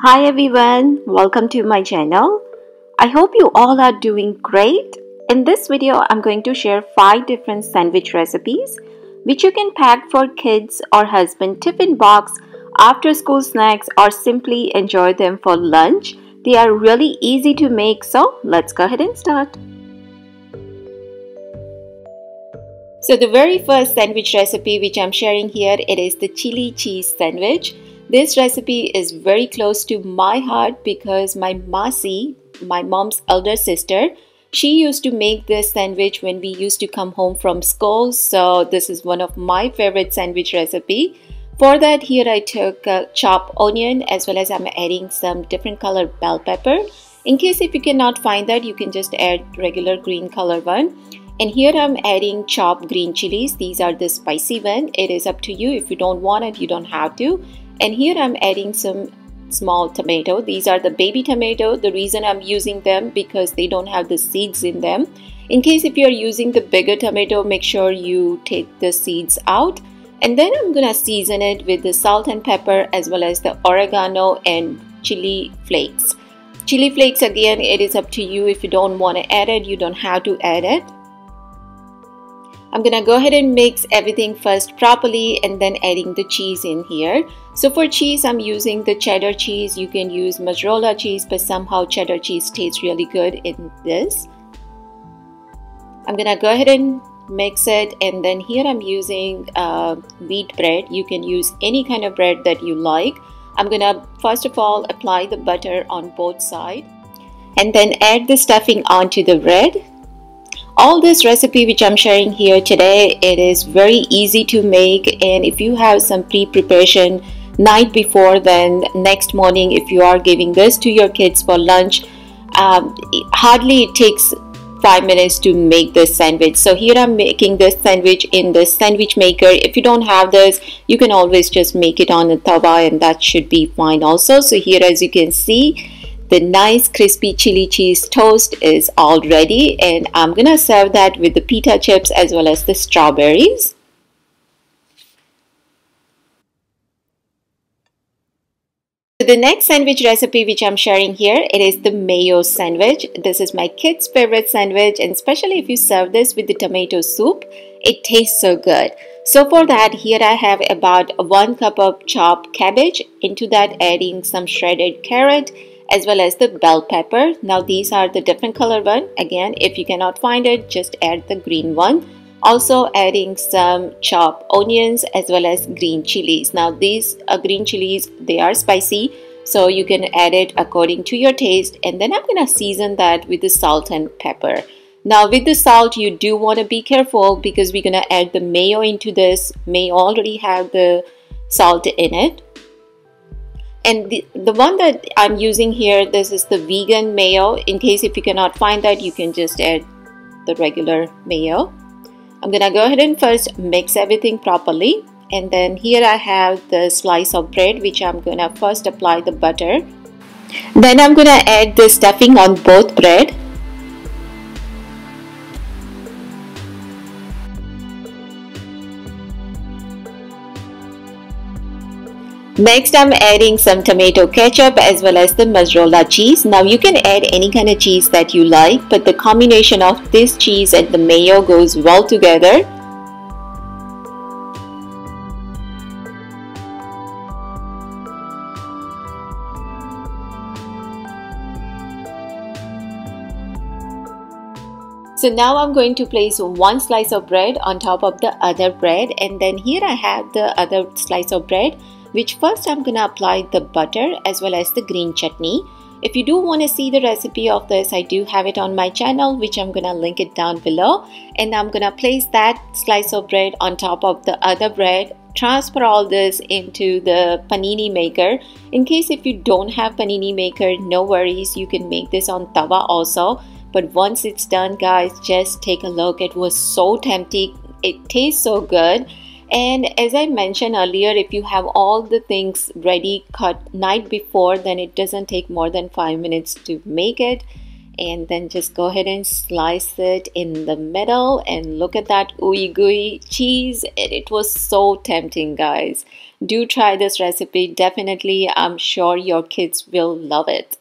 Hi everyone, welcome to my channel. I hope you all are doing great. In this video, I'm going to share 5 different sandwich recipes which you can pack for kids or husband tiffin box, after school snacks, or simply enjoy them for lunch. They are really easy to make, so let's go ahead and start. So the very first sandwich recipe which I'm sharing here, it is the chili cheese sandwich. This recipe is very close to my heart because my Masi, my mom's elder sister, she used to make this sandwich when we used to come home from school. So this is one of my favorite sandwich recipe. For that, here I took chopped onion as well as I'm adding some different color bell pepper. In case if you cannot find that, you can just add regular green color one. And here I'm adding chopped green chilies. These are the spicy one. It is up to you. If you don't want it, you don't have to. And here I'm adding some small tomato. These are the baby tomato. The reason I'm using them because they don't have the seeds in them. In case if you're using the bigger tomato, make sure you take the seeds out. And then I'm gonna season it with the salt and pepper as well as the oregano and chili flakes. Chili flakes, again, it is up to you. If you don't want to add it, you don't have to add it. I'm gonna go ahead and mix everything first properly and then adding the cheese in here. So for cheese, I'm using the cheddar cheese. You can use mozzarella cheese, but somehow cheddar cheese tastes really good in this. I'm gonna go ahead and mix it, and then here I'm using wheat bread. You can use any kind of bread that you like. I'm gonna first of all apply the butter on both sides and then add the stuffing onto the bread. All this recipe which I'm sharing here today, it is very easy to make, and if you have some pre-preparation night before, then next morning if you are giving this to your kids for lunch, hardly it takes 5 minutes to make this sandwich. So here I'm making this sandwich in the sandwich maker. If you don't have this, you can always just make it on a tawa and that should be fine also. So here, as you can see, the nice crispy chili cheese toast is all ready, and I'm gonna serve that with the pita chips as well as the strawberries. The next sandwich recipe which I'm sharing here, it is the mayo sandwich. This is my kids' favorite sandwich, and especially if you serve this with the tomato soup, it tastes so good. So for that, here I have about 1 cup of chopped cabbage. Into that, adding some shredded carrot as well as the bell pepper. Now these are the different color one. Again, if you cannot find it, just add the green one. Also adding some chopped onions as well as green chilies. Now these green chilies, they are spicy, so you can add it according to your taste. And then I'm gonna season that with the salt and pepper. Now with the salt, you do want to be careful because we're gonna add the mayo into this. Mayo already have the salt in it. And the one that I'm using here, this is the vegan mayo. In case if you cannot find that, you can just add the regular mayo. I'm gonna go ahead and first mix everything properly. And then here I have the slice of bread, which I'm gonna first apply the butter. Then I'm gonna add the stuffing on both bread. Next, I'm adding some tomato ketchup as well as the mozzarella cheese. Now you can add any kind of cheese that you like, but the combination of this cheese and the mayo goes well together. So now I'm going to place 1 slice of bread on top of the other bread, and then here I have the other slice of bread, which first I'm gonna apply the butter as well as the green chutney. If you do want to see the recipe of this, I do have it on my channel, which I'm gonna link it down below. And I'm gonna place that slice of bread on top of the other bread, transfer all this into the panini maker. In case if you don't have panini maker, no worries, you can make this on tawa also. But once it's done, guys, just take a look. It was so tempting. It tastes so good. And as I mentioned earlier, if you have all the things ready cut night before, then it doesn't take more than 5 minutes to make it. and then just go ahead and slice it in the middle, and look at that ooey gooey cheese. It was so tempting, guys. Do try this recipe. Definitely, I'm sure your kids will love it.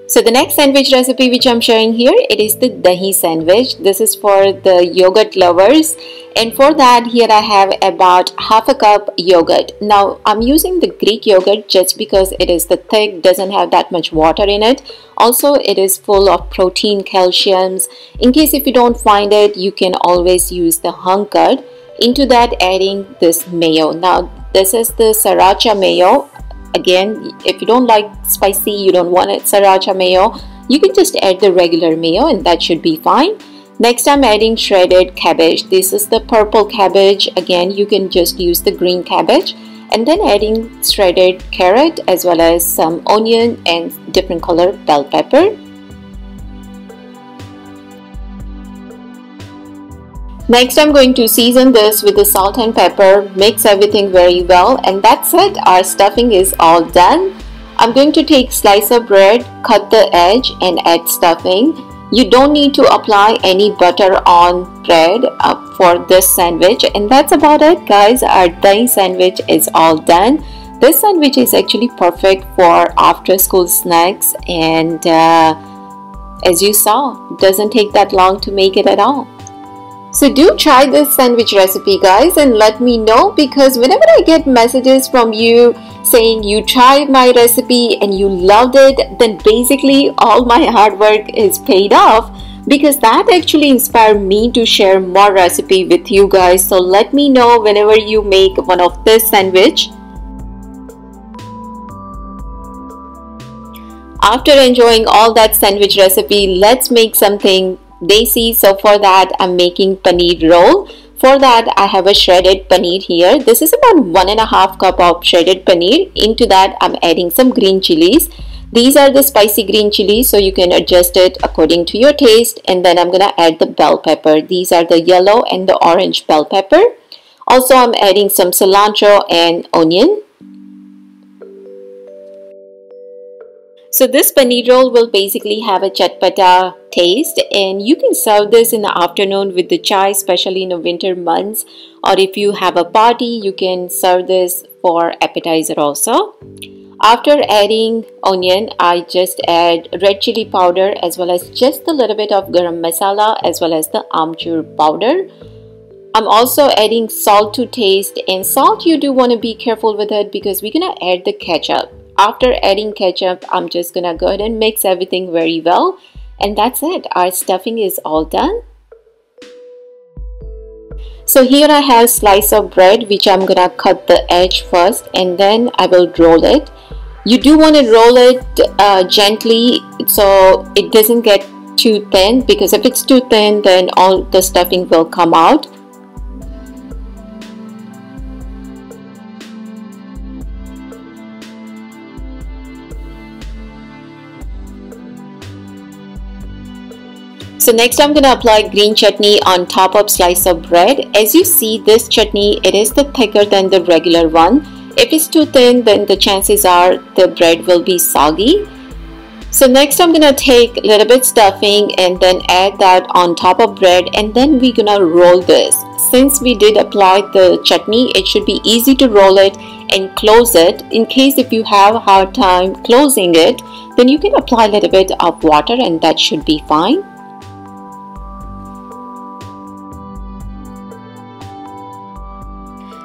So the next sandwich recipe which I'm sharing here, it is the dahi sandwich. This is for the yogurt lovers, and for that here I have about half a cup yogurt. Now I'm using the Greek yogurt just because it is the thick, doesn't have that much water in it. Also it is full of protein, calciums. In case if you don't find it, you can always use the hung curd. Into that adding this mayo. Now this is the sriracha mayo. Again, if you don't like spicy, you don't want it sriracha mayo, you can just add the regular mayo and that should be fine. Next, I'm adding shredded cabbage. This is the purple cabbage. Again, you can just use the green cabbage. And then adding shredded carrot as well as some onion and different color bell pepper. Next, I'm going to season this with the salt and pepper, mix everything very well, and that's it. Our stuffing is all done. I'm going to take slice of bread, cut the edge and add stuffing. You don't need to apply any butter on bread for this sandwich, and that's about it, guys. Our dahi sandwich is all done. This sandwich is actually perfect for after school snacks, and as you saw, it doesn't take that long to make it at all. So do try this sandwich recipe, guys, and let me know, because whenever I get messages from you saying you tried my recipe and you loved it, then basically all my hard work is paid off, because that actually inspired me to share more recipe with you guys. So let me know whenever you make one of this sandwich. After enjoying all that sandwich recipe, let's make something desi. So for that, I'm making paneer roll. For that, I have a shredded paneer here. This is about 1.5 cup of shredded paneer. Into that, I'm adding some green chilies. These are the spicy green chilies, so you can adjust it according to your taste. And then I'm gonna add the bell pepper. These are the yellow and the orange bell pepper. Also, I'm adding some cilantro and onion. So this paneer roll will basically have a chatpata taste, and you can serve this in the afternoon with the chai, especially in the winter months, or if you have a party, you can serve this for appetizer also. After adding onion, I just add red chili powder as well as just a little bit of garam masala as well as the amchur powder. I'm also adding salt to taste, and salt you do want to be careful with it because we're gonna add the ketchup. After adding ketchup, I'm just gonna go ahead and mix everything very well, and that's it. Our stuffing is all done. So here I have slice of bread which I'm gonna cut the edge first, and then I will roll it. You do want to roll it gently so it doesn't get too thin, because if it's too thin, then all the stuffing will come out. So next I'm going to apply green chutney on top of slice of bread. As you see, this chutney, it is the thicker than the regular one. If it's too thin, then the chances are the bread will be soggy. So next I'm going to take a little bit stuffing and then add that on top of bread, and then we're going to roll this. Since we did apply the chutney, it should be easy to roll it and close it. In case if you have a hard time closing it, then you can apply a little bit of water and that should be fine.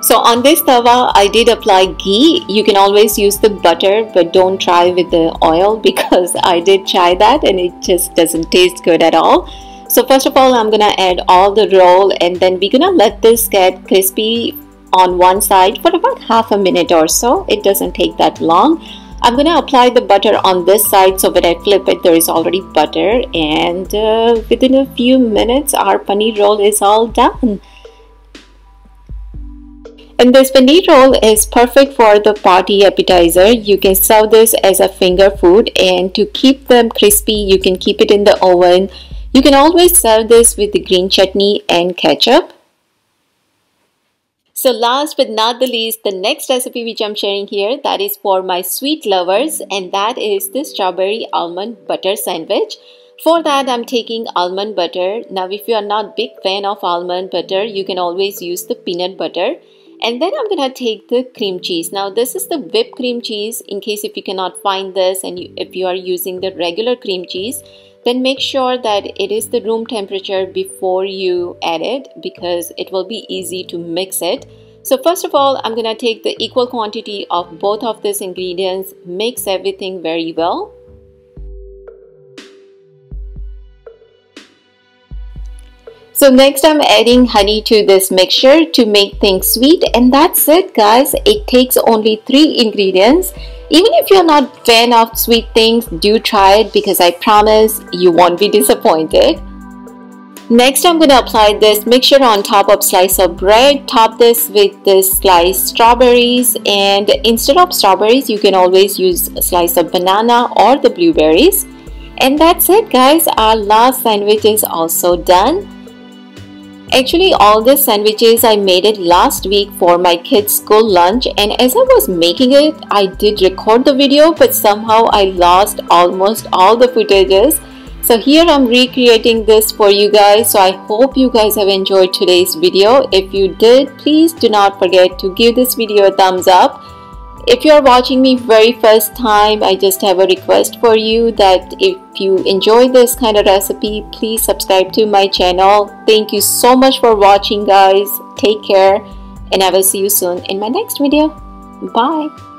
So on this tawa, I did apply ghee. You can always use the butter, but don't try with the oil because I did try that and it just doesn't taste good at all. So first of all, I'm gonna add all the roll, and then we're gonna let this get crispy on one side for about half a minute or so. It doesn't take that long. I'm gonna apply the butter on this side, so when I flip it, there is already butter, and within a few minutes, our paneer roll is all done. And this paneer roll is perfect for the party appetizer. You can serve this as a finger food, and to keep them crispy, you can keep it in the oven. You can always serve this with the green chutney and ketchup. So last but not the least, the next recipe which I'm sharing here, that is for my sweet lovers, and that is the strawberry almond butter sandwich. For that, I'm taking almond butter. Now, if you are not big fan of almond butter, you can always use the peanut butter. And then I'm gonna take the cream cheese. Now, this is the whipped cream cheese. In case if you cannot find this and if you are using the regular cream cheese, then make sure that it is the room temperature before you add it, because it will be easy to mix it. So first of all, I'm gonna take the equal quantity of both of these ingredients, mix everything very well. So next I'm adding honey to this mixture to make things sweet, and that's it guys. It takes only 3 ingredients. Even if you're not a fan of sweet things, do try it, because I promise you won't be disappointed. Next I'm going to apply this mixture on top of slice of bread. Top this with this sliced strawberries, and instead of strawberries you can always use a slice of banana or the blueberries. And that's it guys, our last sandwich is also done. Actually, all the sandwiches I made it last week for my kids' school lunch, and as I was making it, I did record the video, but somehow I lost almost all the footages. So here I'm recreating this for you guys. So I hope you guys have enjoyed today's video. If you did, please do not forget to give this video a thumbs up. If you are watching me very first time, I just have a request for you that if you enjoy this kind of recipe, please subscribe to my channel. Thank you so much for watching guys. Take care, and I will see you soon in my next video. Bye.